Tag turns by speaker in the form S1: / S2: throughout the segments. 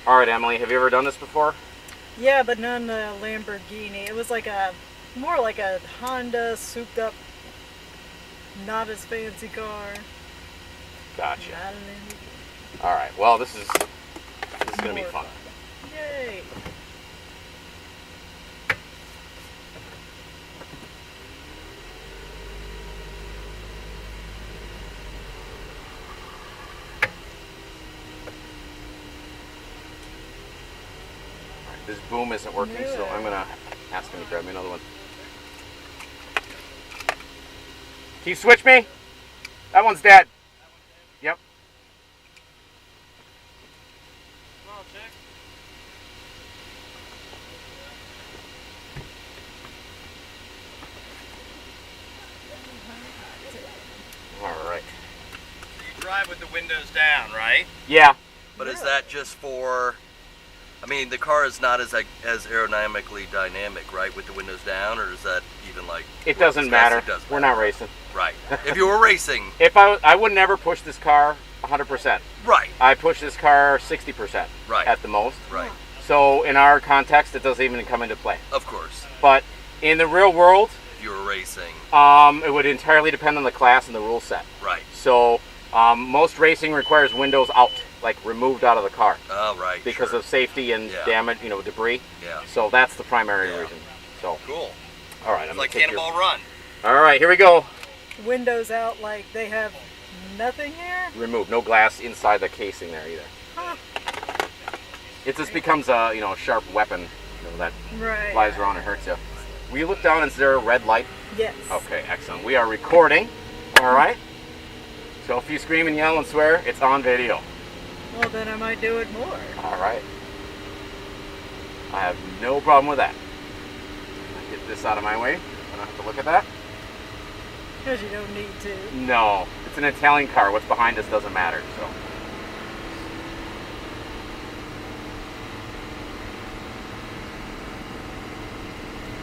S1: All right, Emily, have you ever done this before?
S2: Yeah, but not a Lamborghini. It was like more like a Honda souped up, not as fancy car.
S1: Gotcha.
S2: Not a Lamborghini.
S1: All right. Well, this is gonna be fun.
S2: Yay!
S1: This boom isn't working, so I'm gonna ask him to grab me another one. Can you switch me? That one's dead. Yep.
S3: Come on, check.
S1: All right.
S3: So you drive with the windows down, right?
S1: Yeah.
S4: But is that just for? I mean, the car is not as aerodynamically dynamic, right, with the windows down, or is that even like?
S1: It doesn't matter. We're not racing.
S4: Right. If you were racing.
S1: If I would never push this car 100%.
S4: Right.
S1: I push this car 60%.
S4: Right.
S1: At the most.
S4: Right.
S1: So in our context, it doesn't even come into play.
S4: Of course.
S1: But in the real world,
S4: if you were racing,
S1: it would entirely depend on the class and the rule set.
S4: Right.
S1: So most racing requires windows out, like removed out of the car.
S4: Oh, right.
S1: Because of safety and damage, debris.
S4: Yeah.
S1: So that's the primary reason. So.
S4: Cool.
S1: All right.
S4: It's like Cannonball Run.
S1: All right, here we go.
S2: Windows out, like they have nothing here?
S1: Remove. No glass inside the casing there either.
S2: Huh.
S1: It just becomes a sharp weapon that flies around and hurts you. Will you look down? Is there a red light?
S2: Yes.
S1: Okay, excellent. We are recording. All right. So if you scream and yell and swear, it's on video.
S2: Well, then I might do it more.
S1: All right. I have no problem with that. Get this out of my way. I don't have to look at that.
S2: Because you don't need to.
S1: No, it's an Italian car. What's behind us doesn't matter. So.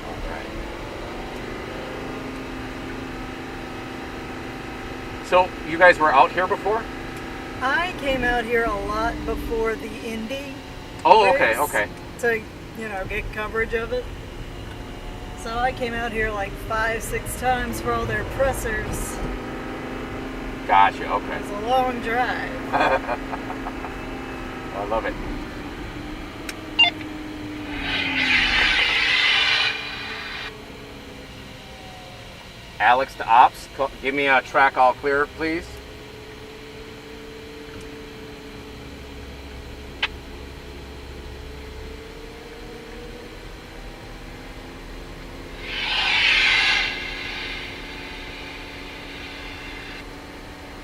S1: All right. So you guys were out here before?
S2: I came out here a lot before the Indy.
S1: Oh, okay, okay.
S2: To, get coverage of it. So I came out here like 5-6 times for all their pressers.
S1: Gotcha, okay.
S2: It was a long drive.
S1: I love it. Alex to ops, give me a track all clear, please.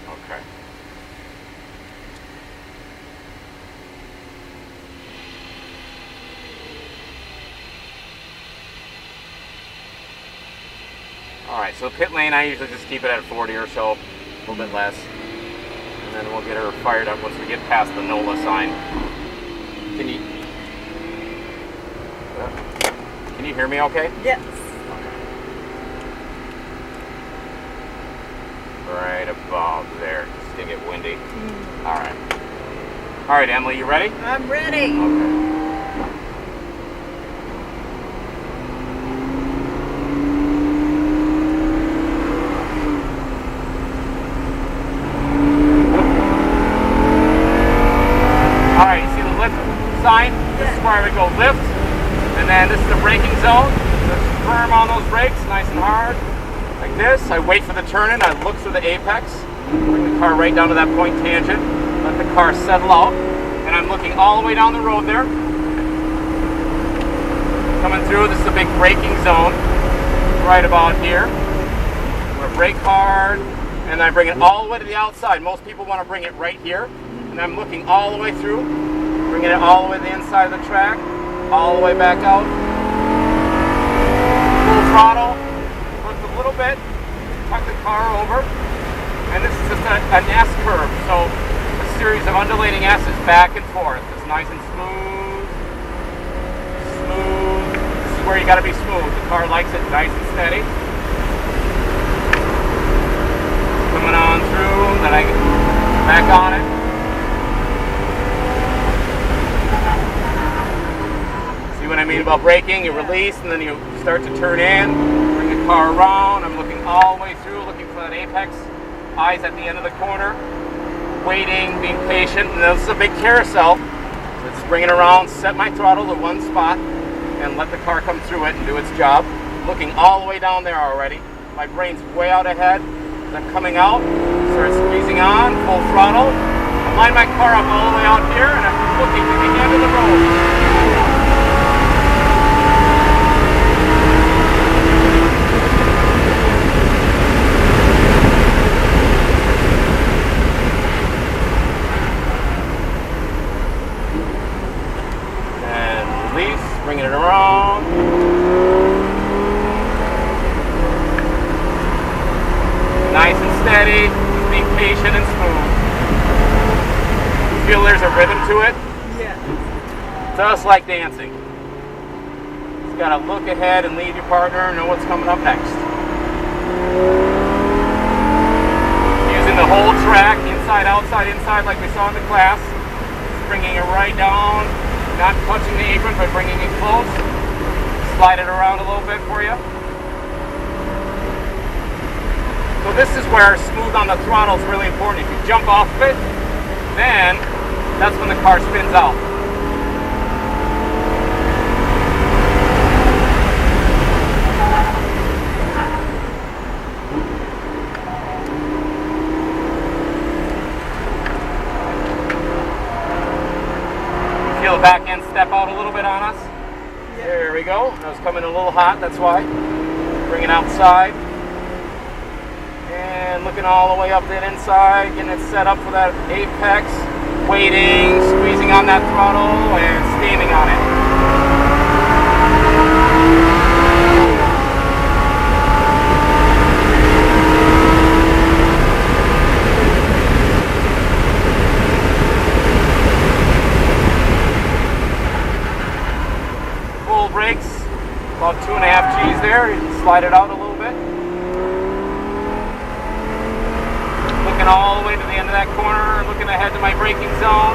S1: Okay. Alright, so pit lane I usually just keep it at 40 or so, a little bit less. And then we'll get her fired up once we get past the NOLA sign. Can you hear me okay?
S2: Yes.
S1: Right above there. It's gonna get windy. Alright. Alright, Emily, you ready?
S2: I'm ready.
S1: Okay. Alright, you see the lift sign? This is where I would go lift. And then this is the braking zone. Just firm on those brakes, nice and hard. Like this. I wait for the turn-in. I look through the apex. Bring the car right down to that point tangent. Let the car settle out. And I'm looking all the way down the road there. Coming through. This is a big braking zone. Right about here. I'm going to brake hard. And I bring it all the way to the outside. Most people want to bring it right here. And I'm looking all the way through. Bringing it all the way to the inside of the track. All the way back out. Full throttle. A little bit, tuck the car over, and this is just an S curve, so a series of undulating S's back and forth. It's nice and smooth, smooth. This is where you got to be smooth. The car likes it nice and steady. Coming on through, then I get back on it. read about braking, you release, and then you start to turn in, bring the car around. I'm looking all the way through, looking for that apex. Eyes at the end of the corner, waiting, being patient. And this is a big carousel. So it's bringing it around, set my throttle to one spot, and let the car come through it and do its job. Looking all the way down there already. My brain's way out ahead. As I'm coming out, start squeezing on, full throttle. I line my car up all the way out here, and I'm looking to the end of the road. Bringing it around. Nice and steady, just being patient and smooth. You feel there's a rhythm to it?
S2: Yeah.
S1: Just like dancing. Just gotta look ahead and lead your partner, know what's coming up next. Using the whole track, inside, outside, inside, like we saw in the class. Just bringing it right down. Not touching the apron, but bringing it close. Slide it around a little bit for you. So this is where smooth on the throttle is really important. If you jump off of it, then that's when the car spins out. Feel the back end step out a little bit on us. Yeah. There we go. That was coming a little hot, that's why. Bring it outside. And looking all the way up that inside, getting it set up for that apex. Waiting, squeezing on that throttle, and steaming on it. Brakes, about 2.5 G's there. You can slide it out a little bit. Looking all the way to the end of that corner, looking ahead to my braking zone.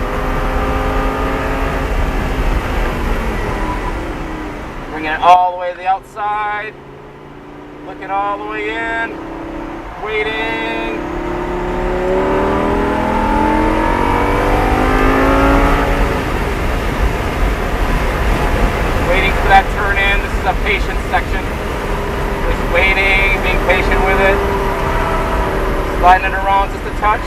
S1: Bringing it all the way to the outside. Looking all the way in. Waiting. Waiting for that turn in. This is a patience section. Just waiting, being patient with it. Sliding it around just a touch.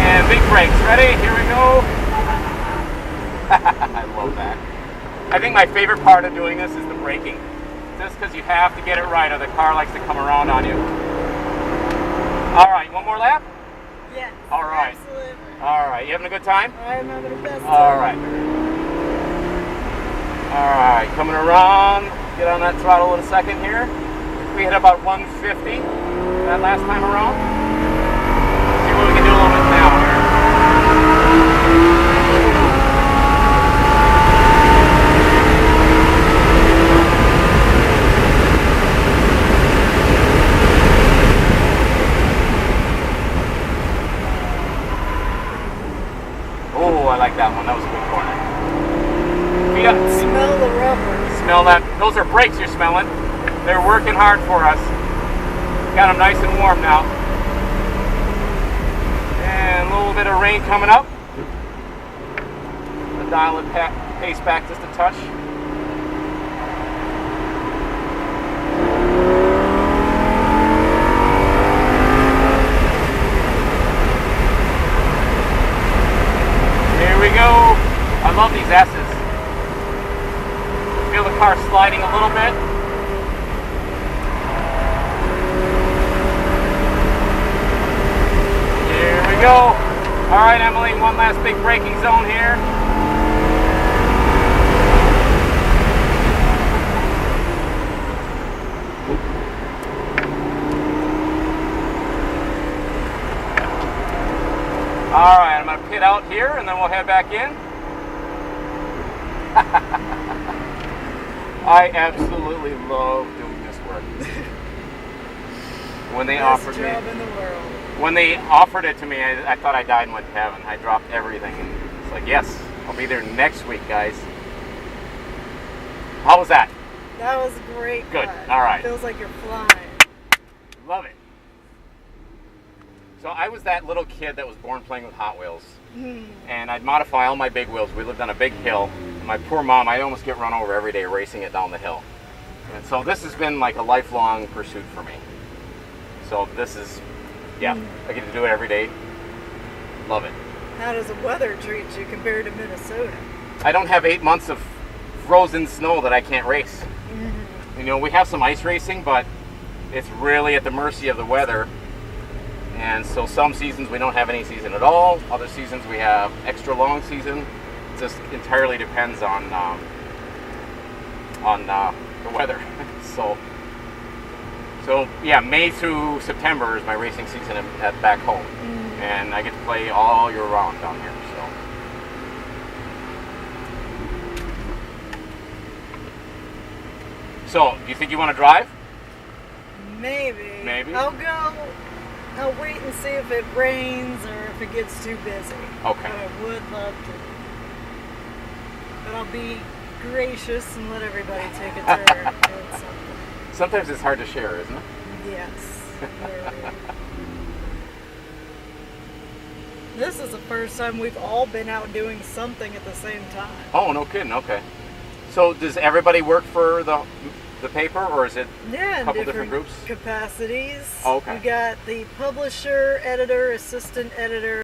S1: And big brakes. Ready? Here we go. I love that. I think my favorite part of doing this is the braking. Just because you have to get it right or the car likes to come around on you. All right, one more lap?
S2: Yeah.
S1: All right.
S2: Absolutely.
S1: All right, you having a good time?
S2: I'm having the best time.
S1: All right. All right, coming around. Get on that throttle in a second here. We hit about 150 that last time around. See what we can do a little bit now here. Oh, I like that one. That was a good corner.
S2: Smell the rubber.
S1: Smell that. Those are brakes you're smelling. They're working hard for us. Got them nice and warm now. And a little bit of rain coming up. The dial it pace back just a touch. Here we go. I love these S's. Feel the car sliding a little bit. Here we go. All right, Emily, one last big braking zone here. All right, I'm going to pit out here and then we'll head back in. I absolutely love doing this work. When they
S2: Best
S1: offered
S2: job
S1: me,
S2: in the world.
S1: when they offered it to me, I thought I died and went to heaven. I dropped everything, and it's like, yes, I'll be there next week, guys. How was that?
S2: That was great.
S1: Good.
S2: fun.
S1: All right.
S2: Feels like you're flying.
S1: Love it. So I was that little kid that was born playing with Hot Wheels, and I'd modify all my big wheels. We lived on a big hill. My poor mom, I'd almost get run over every day racing it down the hill. And so this has been like a lifelong pursuit for me. So this is, yeah, I get to do it every day. Love it.
S2: How does the weather treat you compared to Minnesota?
S1: I don't have 8 months of frozen snow that I can't race. You know, we have some ice racing, but it's really at the mercy of the weather. And so some seasons we don't have any season at all. Other seasons we have extra long season. It just entirely depends on the weather. So yeah, May through September is my racing season at back home, and I get to play all year round down here. So, do you think you want to drive?
S2: Maybe.
S1: Maybe.
S2: I'll wait and see if it rains or if it gets too busy.
S1: Okay.
S2: But I would love to. But I'll be gracious and let everybody take a turn doing something.
S1: Sometimes it's hard to share, isn't it?
S2: Yes. Very. This is the first time we've all been out doing something at the same time.
S1: Oh, no kidding. Okay. So, does everybody work for the paper, or is it
S2: Yeah,
S1: a couple
S2: in
S1: different groups?
S2: capacities.
S1: Oh, okay.
S2: We got the publisher, editor, assistant editor,